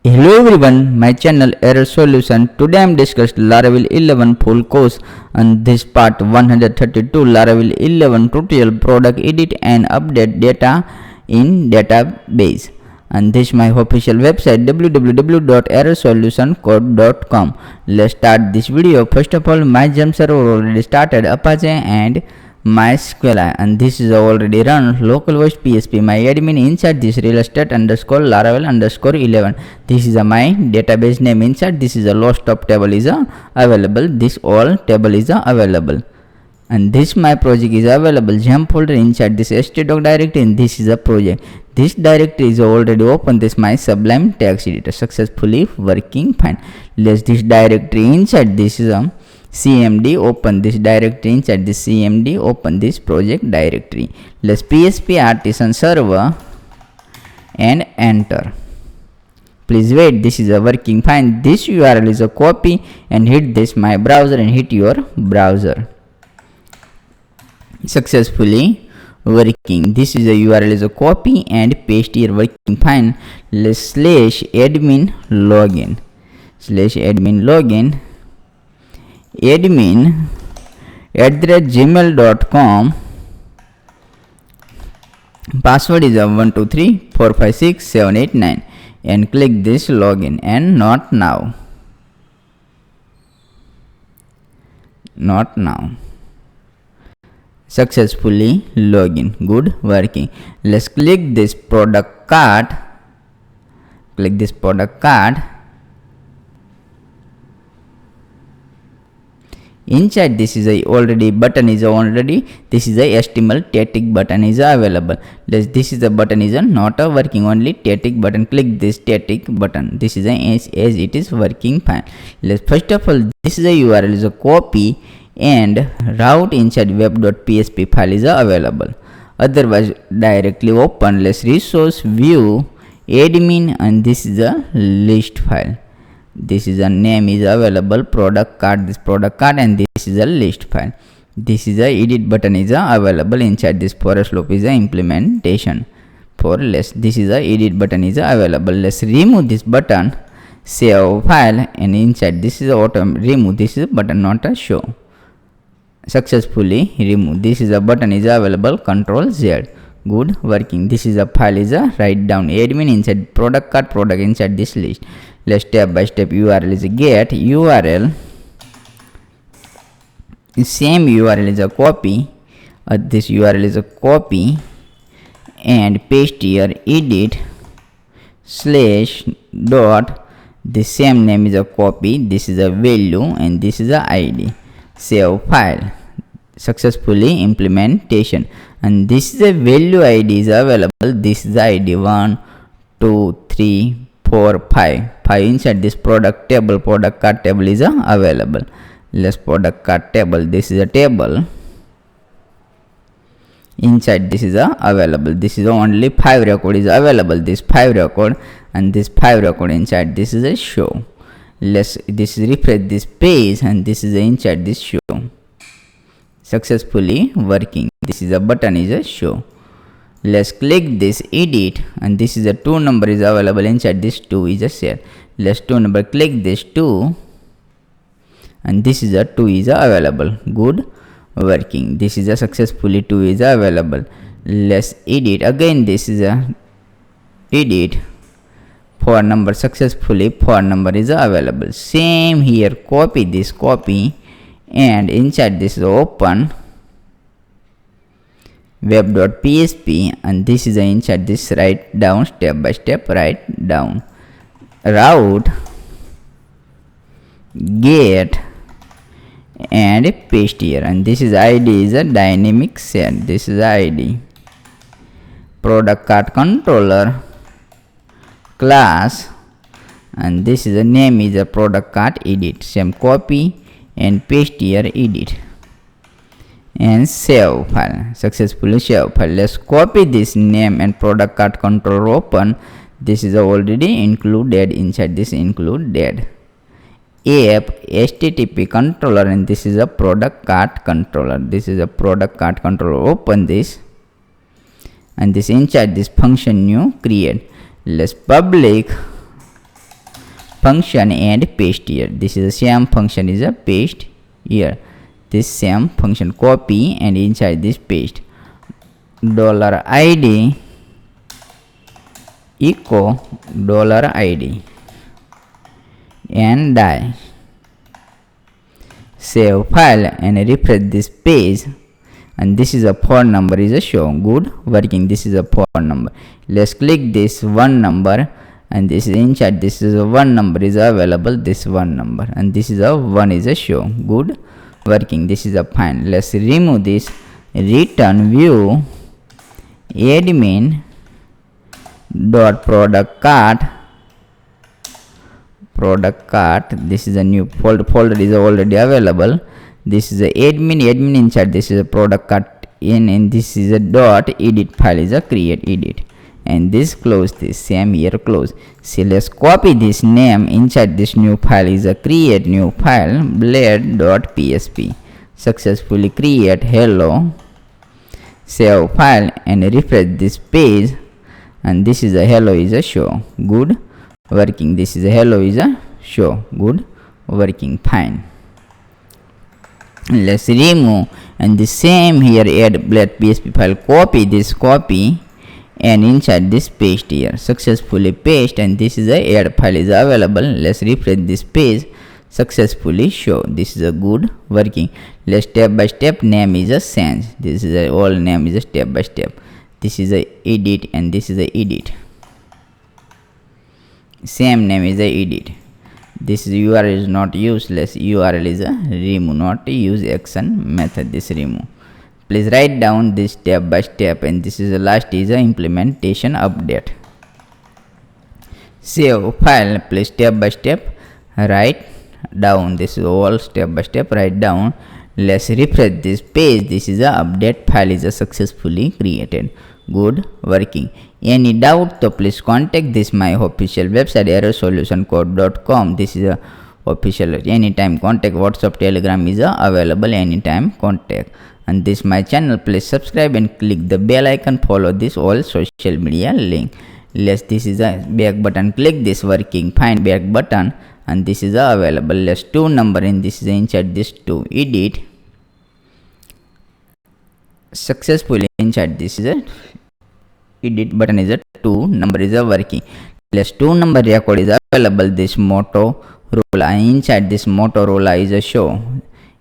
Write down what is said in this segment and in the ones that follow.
Hello everyone, my channel Error Solution. Today I am discussing Laravel 11 full course and this part 132 Laravel 11 tutorial product edit and update data in database. And this is my official website www.errorsolutioncode.com. Let's start this video. First of all, my gem server already started Apache and MySQL, and this is already run localhost PSP. My admin inside this real estate underscore Laravel underscore 11. This is my database name inside. This is a list of table is available. This all table is available, and this my project is available. Gem folder inside this htdoc directory, and this is a project. This directory is already open. This my Sublime text editor successfully working fine. Let's this directory inside this is a cmd, open this directory inside this cmd, open this project directory. Let's php artisan server and enter. Please wait, this is a working fine. This url is a copy and hit this my browser and hit your browser. Successfully working. This is a url is a copy and paste here, working fine. Let's /admin login admin @gmail.com. Password is 123456789 and click this login and not now. Successfully login. Good working. Let's click this product card. Inside this is a already button is already, this is a HTML static button is available. This is the button is not a working, only static button. Click this static button. This is as it is working fine. First of all, this is a URL is a copy and route inside web.php file is available. Otherwise directly open. Let's resource view admin, and this is a list file. This is a name is available, product card, this product card, and this is a list file. This is a edit button is available inside this forest loop is a implementation for less. This is a edit button is available. Let's remove this button, save file, and inside this is a auto remove. This is a button not a show. Successfully remove. This is a button is available, Control Z. Good working. This is a file is a write down admin inside product card, product inside this list. Let's step by step. URL is a get URL. Same URL is a copy. This URL is a copy and paste here edit / dot. The same name is a copy. This is a value and this is a ID. Save file. Successfully implementation, and this is a value ID is available. This is the ID 1 2 3 4 5 inside this product table. Product card table is available. Let's product card table. This is a table. Inside this is available. This is only 5 record is available. This 5 record and this 5 record inside this is a show. This is refresh this page, and this is inside this show. Successfully working. This is a button is a show. Let's click this edit, and this is a 2 number is available inside this 2 is a share. Let's 2 number, click this 2, and this is a 2 is available. Good working. This is a successfully 2 is available. Let's edit again. This is a edit 4 number, successfully 4 number is available. Same here, copy this copy, and inside this is open web.php, and this is inside this write down step by step, write down route get and paste here, and this is ID is a dynamic set. This is ID product card controller class, and this is a name is a product card edit. Same copy and paste here edit and save file. Successfully save file. Let's copy this name and product card controller, open. This is already included inside this included app http controller, and this is a product card controller. This is a product card controller. Open this, and this inside this function new create. Let's public function and paste here. This is the same function is a paste here. This same function copy and inside this paste. $id echo $id and die. Save file and refresh this page, and this is a phone number is a show. Good working. This is a phone number. Let's click this one number, and this is inside. This is a one number is available. This one number, and this is a one is a show. Good working. This is a fine. Let's remove this. Return view admin dot product cart. This is a new folder is already available. This is a admin inside. This is a product cart and this is a dot edit file is a create edit, and this close this same here close. See, let's copy this name inside this new file is a create new file blade.php. Successfully create hello. Save file and refresh this page, and this is a hello is a show. Good working. This is a hello is a show. Good working fine. Let's remove, and the same here add blade.php file. Copy this copy and inside this paste here. Successfully paste, and this is a add file is available. Let's refresh this page. Successfully show. This is a good working. Let's step by step name is a change. This is a all name is a step by step. This is a edit and this is a edit. Same name is a edit. This is URL is not useless. URL is a remove, not use action method. This remove. Please write down this step by step, and this is the last is a implementation update. Save file. Please step by step write down. This is all step by step write down. Let's refresh this page. This is a update file is a successfully created. Good working. Any doubt, so please contact this my official website errorsolutioncode.com. This is a official anytime contact. WhatsApp, Telegram is available anytime contact. And this my channel. Please subscribe and click the bell icon. Follow this all social media link. Let's this is a back button. Click this working fine back button, and this is available. Let's two number in this is inside this two edit. Successfully inside this is a edit button is a two number is a working. Let's two number record is available. This Motorola inside this Motorola is a show.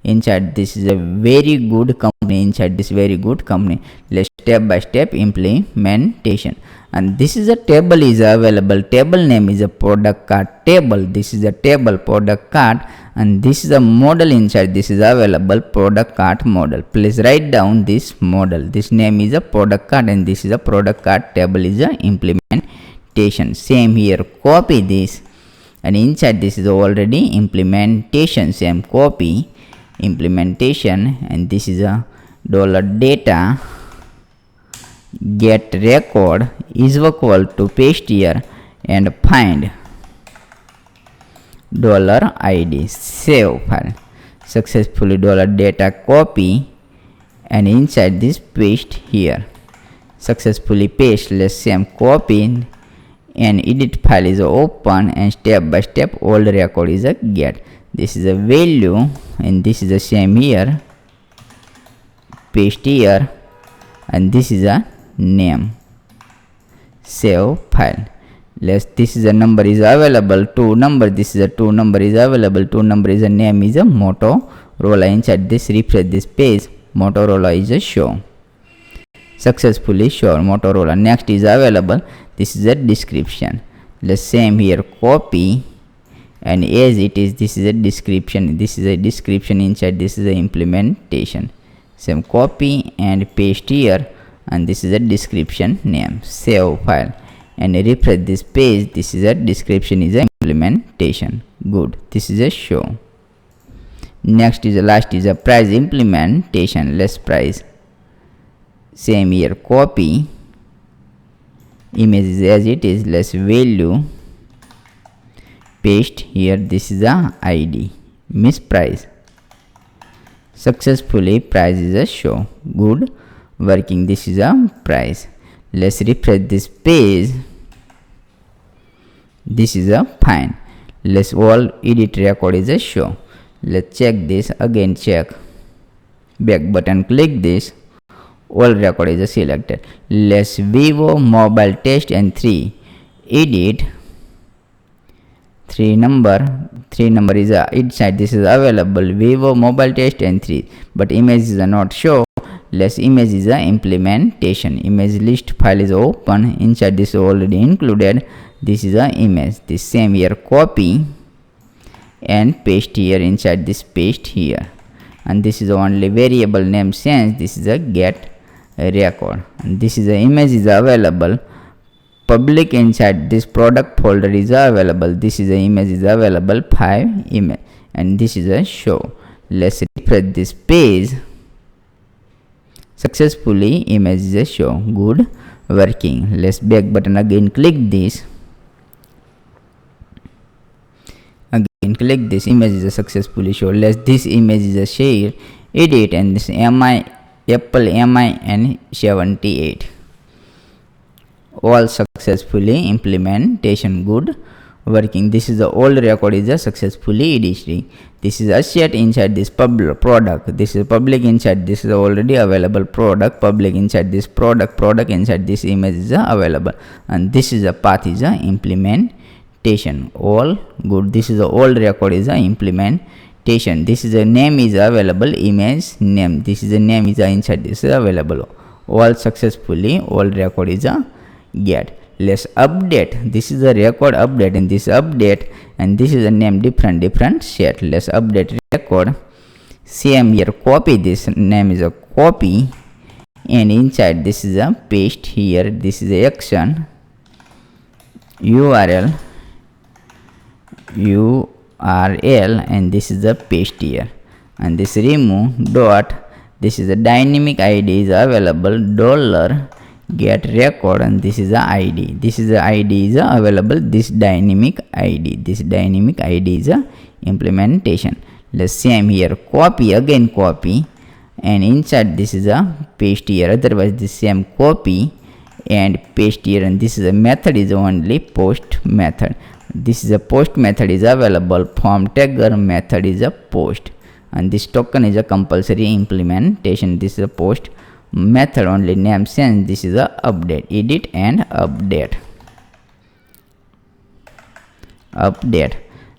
Inside this is a very good company. Inside this very good company. Let's step by step implementation, and this is a table is available. Table name is a product cart table. This is a table product cart, and this is a model inside. This is available product cart model. Please write down this model. This name is a product cart, and this is a product cart table is a implementation. Same here. Copy this, and inside this is already implementation. Same copy implementation, and this is a $data get record is equal to paste here and find $id. Save file. Successfully $data copy and inside this paste here. Successfully paste. Let's same copy and edit file is open, and step by step all record is a get. This is a value, and this is the same here. Paste here, and this is a name. Save file. This is a number is available. Two number. This is a two number is available. Two number is a name is a Motorola. Inside this refresh this page. Motorola is a show. Successfully show Motorola. Next is available. This is a description. Let's same here copy, and as it is this is a description. This is a description inside. This is a implementation. Same copy and paste here, and this is a description name. Save file and refresh this page. This is a description is a implementation. Good. This is a show. Next is the last is a price implementation. Let's price. Same here copy image is as it is. Let's value paste here. This is a id miss price. Successfully price is a show. Good working. This is a price. Let's refresh this page. This is a fine. Let's all edit record is a show. Let's check this again. Check back button, click this, all record is selected. Let's Vivo mobile test and 3 edit 3 number is inside. This is available Vivo mobile test and 3, but image is not show. Let's image is a implementation. Image list file is open. Inside this already included. This is a image. This same here copy and paste here. Inside this paste here, and this is only variable name change. This is a get record, and this is the image is available public. Inside this product folder is available. This is the image is available 5 image, and this is a show. Let's refresh this page. Successfully image is a show. Good working. Let's back button again, click this. Again click this, image is a successfully show. Let's this image is a share, edit, and this Apple MI and 78 all successfully implementation. Good working. This is the old record is a successfully editing. This is a set inside this product. This is public inside. This is already available product public inside this product inside this image is available, and this is a path is a implementation. All good. This is the old record is a implementation. This is a name is available image name. This is a name is inside this is available. All successfully all record is a get. Let's update. This is the record update, and this update, and this is a name different set. Let's update record. Same here copy. This name is a copy, and inside this is a paste here. This is a action URL, and this is the paste here, and this remove dot. This is a dynamic ID is available dollar get record, and this is the ID. This is the ID is available. This dynamic ID. This dynamic ID is a implementation. Let's same here copy again copy, and inside this is a paste here. Otherwise this same copy and paste here, and this is a method is only post method. This is a post method is available. Form tagger method is a post, and this token is a compulsory implementation. This is a post method only name change. This is a update, edit and update.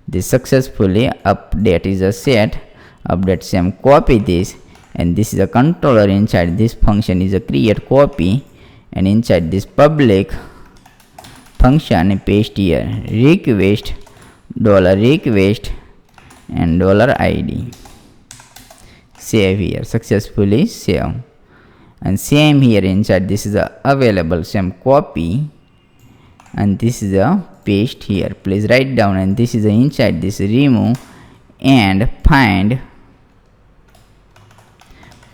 This successfully update is a set. Update same copy this, and this is a controller. Inside this function is a create copy, and inside this public function paste here request $request and $ID. Save here, successfully save. And same here inside this is a available same copy, and this is a paste here. Please write down, and this is a inside this remove and find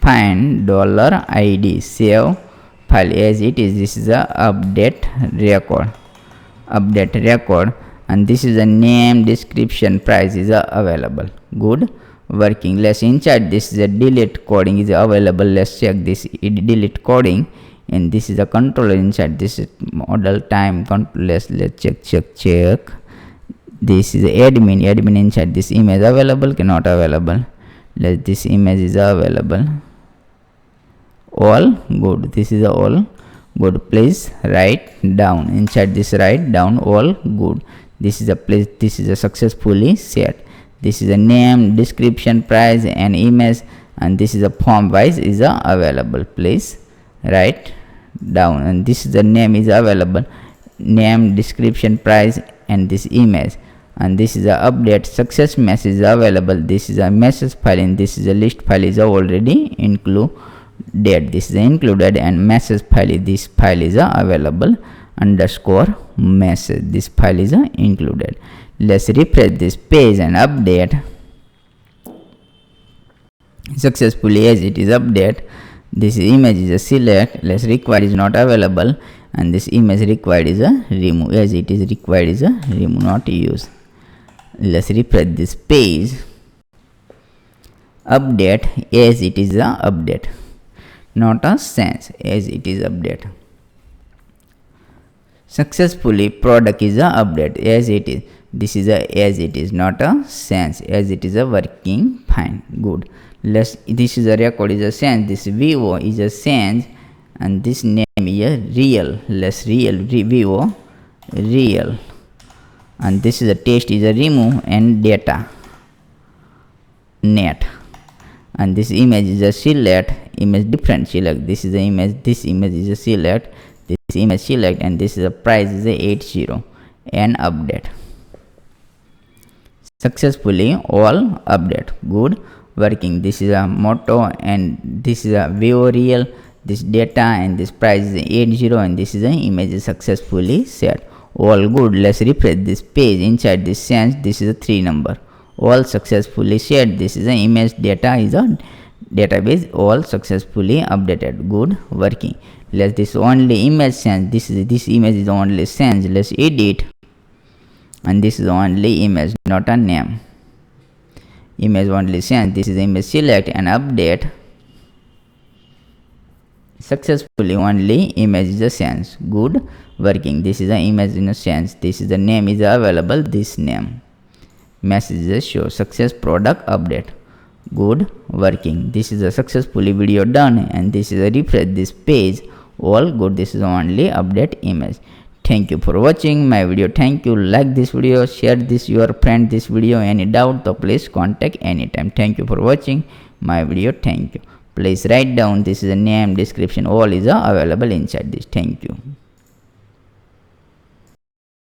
$ID. Save file as it is. This is a update record, and this is a name description price is available. Good working. Let's inside this is a delete coding is available. Let's check this delete coding, and this is a controller. Inside this is model time control. Let's check. This is admin inside this image available cannot available. This image is available. All good. This is all good. Please write down. Inside this write down all good. This is a place. This is a successfully set. This is a name description price and image, and this is a form wise is available. Please write down, and this is the name is available, name description price and this image, and this is a update success message is available. This is a message file, and this is a list file is already included. This is included, and message file, this file is available underscore message. This file is included. Let's refresh this page and update successfully as it is update. This image is a select. Let's required is not available, and this image required is a remove. As it is required is a remove, not use. Let's refresh this page. Update as it is a update, not a sense, as it is update. Successfully product is a update as it is. this is a as it is, not a sans, as it is a working fine. Good. This is a record is a sans, this vivo is a sans, and this name is a real. Vivo real, and this is a text is a remove and data net, and this image is a select, image different select, this is the image, this image is a select, this image select, and this is a price is a 80 and update. Successfully all update. Good working. This is a motto, and this is a view real, this data, and this price is 80, and this is an image is successfully set. All good. Let's refresh this page. Inside this sense, this is a 3 number. All successfully set. This is an image, data is a database, all successfully updated. Good working. Let's this only image sense, this image is only sense. Let's edit, and this is only image, not a name. Image only sense, this is image select and update. Successfully only image is a sense. Good working. This is an image in a sense, this is the name is available, this name. Messages show success product update. Good working. This is a successfully video done, and this is a refresh this page. All good. This is only update image. Thank you for watching my video. Thank you. Like this video, share this your friend this video. Any doubt, so please contact anytime. Thank you for watching my video. Thank you. Please write down, this is a name, description, all is available inside this. Thank you.